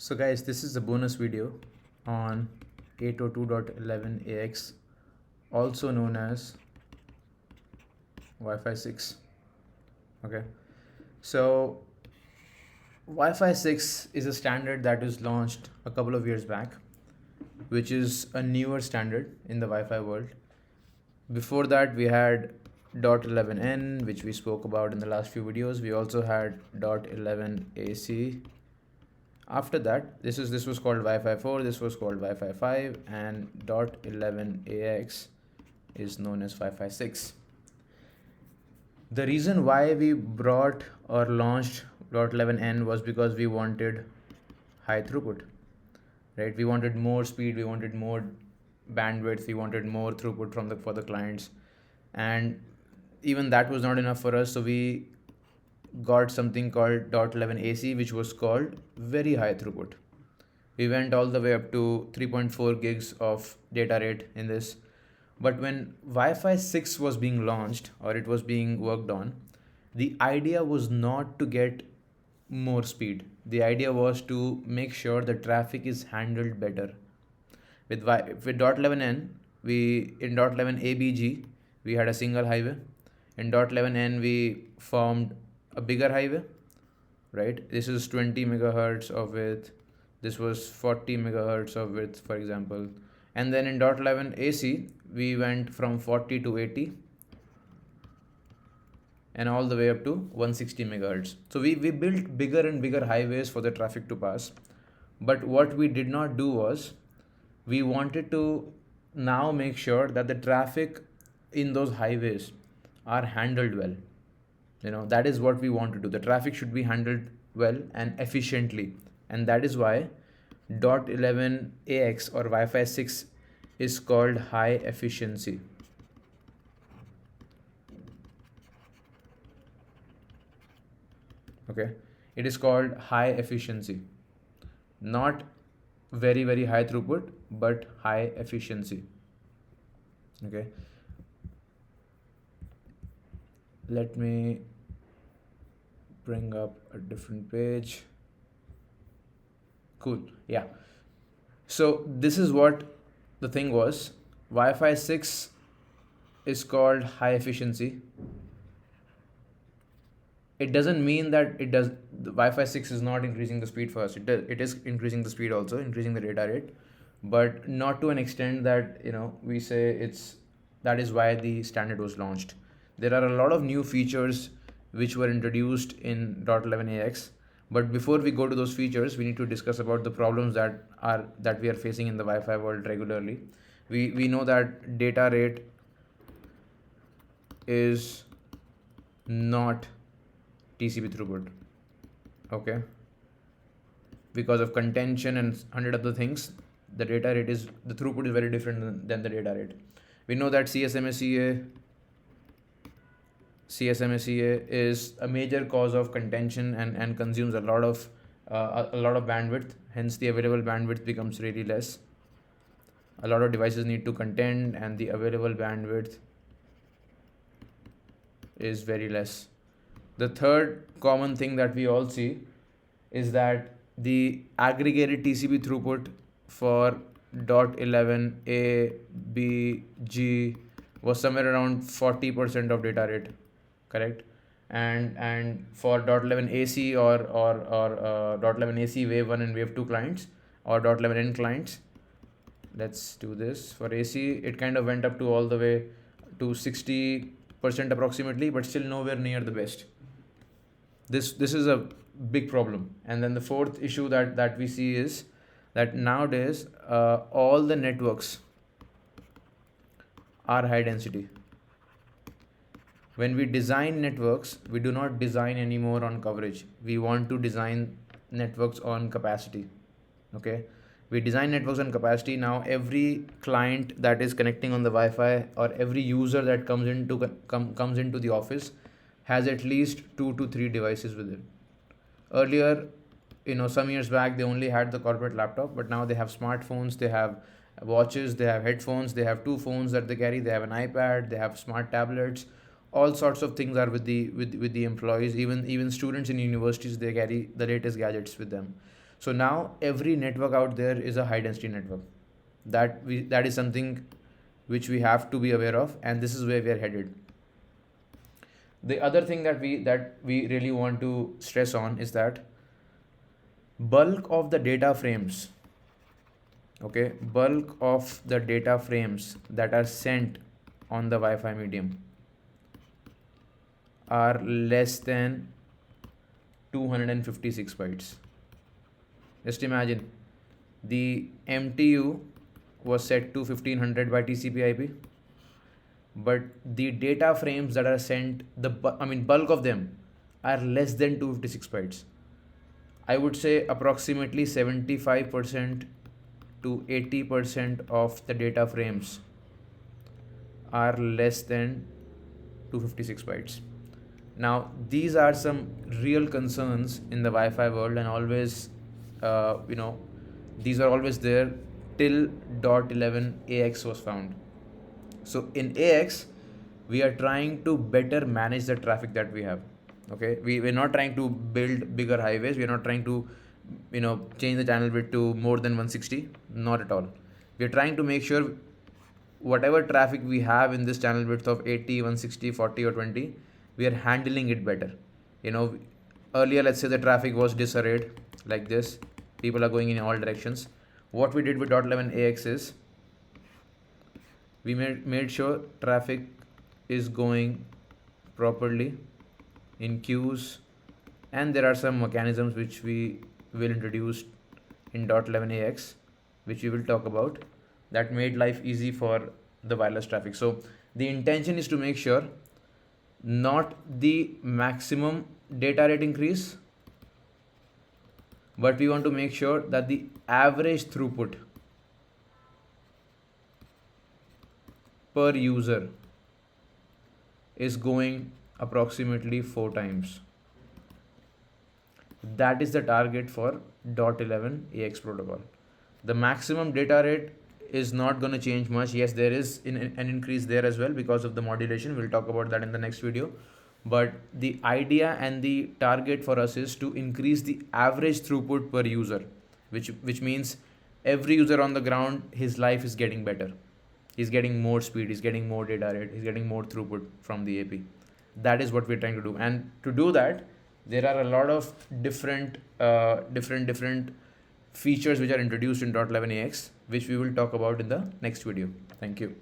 So guys, this is a bonus video on 802.11ax, also known as Wi-Fi 6. Okay, so Wi-Fi 6 is a standard that was launched a couple of years back, which is a newer standard in the Wi-Fi world. Before that, we had .11n, which we spoke about in the last few videos. We also had .11ac. After that, this was called Wi-Fi 4, this was called Wi-Fi 5, and .11ax is known as Wi-Fi 6. The reason why we brought or launched .11n was because we wanted high throughput, right? We wanted more speed, we wanted more bandwidth, we wanted more throughput for the clients, and even that was not enough for us. So we got something called .11ac, which was called very high throughput. We went all the way up to 3.4 gigs of data rate in this. But when Wi-Fi 6 was being launched, or it was being worked on, the idea was not to get more speed. The idea was to make sure the traffic is handled better. With .11n, in .11abg, we had a single highway. In .11n, we formed a bigger highway, right? This is 20 megahertz of width. This was 40 megahertz of width, for example. And then in .11ac, we went from 40 to 80 and all the way up to 160 megahertz. So we built bigger and bigger highways for the traffic to pass. But what we did not do was, we wanted to now make sure that the traffic in those highways are handled well. That is what we want to do. The traffic should be handled well and efficiently, and that is why .11ax or Wi-Fi 6 is called high efficiency. Okay, it is called high efficiency, not very very high throughput, but high efficiency. Okay, let me bring up a different page. Cool. Yeah, so this is what the thing was. Wi-Fi 6 is called high efficiency. It doesn't mean that the Wi-Fi 6 is not increasing the speed for us. It is increasing the speed, also increasing the data rate, but not to an extent that we say that is why the standard was launched. There are a lot of new features which were introduced in .11ax, but before we go to those features, we need to discuss about the problems that we are facing in the Wi-Fi world regularly. We know that data rate is not TCP throughput, okay? Because of contention and 100 other things, the throughput is very different than the data rate. We know that CSMA is a major cause of contention and consumes a lot of bandwidth. Hence, the available bandwidth becomes really less. A lot of devices need to contend, and the available bandwidth is very less. The third common thing that we all see is that the aggregated TCP throughput for .11a, b, g was somewhere around 40% of data rate, correct? And for .11ac or .11ac wave 1 and wave 2 clients, or .11n clients, let's do this. For AC, it kind of went up to all the way to 60% approximately, but still nowhere near the best. This is a big problem. And then the fourth issue that we see is that nowadays all the networks are high density. When we design networks, we do not design anymore on coverage. We want to design networks on capacity. Okay, we design networks on capacity. Now every client that is connecting on the Wi-Fi, or every user that comes into the office, has at least 2 to 3 devices with it. Earlier, some years back, they only had the corporate laptop, but now they have smartphones, they have watches, they have headphones, they have 2 phones that they carry, they have an iPad, they have smart tablets. All sorts of things are with the employees. Even students in universities, they carry the latest gadgets with them. So now every network out there is a high density network. That is something which we have to be aware of, and this is where we are headed. The other thing that we really want to stress on is that bulk of the data frames, okay, bulk of the data frames that are sent on the Wi-Fi medium are less than 256 bytes. Just imagine the MTU was set to 1500 by TCP/IP, but the data frames that are sent, bulk of them are less than 256 bytes. I would say approximately 75% to 80% of the data frames are less than 256 bytes. Now, these are some real concerns in the Wi-Fi world, and always, these are always there till .11 AX was found. So in AX, we are trying to better manage the traffic that we have. Okay, we're not trying to build bigger highways. We're not trying to, change the channel width to more than 160. Not at all. We're trying to make sure whatever traffic we have in this channel width of 80, 160, 40 or 20, we are handling it better. Earlier, let's say the traffic was disarrayed like this. People are going in all directions. What we did with .11 AX is we made sure traffic is going properly in queues, and there are some mechanisms which we will introduce in .11 AX, which we will talk about, that made life easy for the wireless traffic. So the intention is to make sure not the maximum data rate increase, but we want to make sure that the average throughput per user is going approximately 4 times. That is the target for .11 AX protocol. The maximum data rate is not going to change much. Yes, there is an increase there as well because of the modulation. We'll talk about that in the next video. But the idea and the target for us is to increase the average throughput per user, which means every user on the ground, his life is getting better. He's getting more speed, he's getting more data rate, he's getting more throughput from the AP. That is what we're trying to do. And to do that, there are a lot of different features which are introduced in .11 AX, which we will talk about in the next video. Thank you.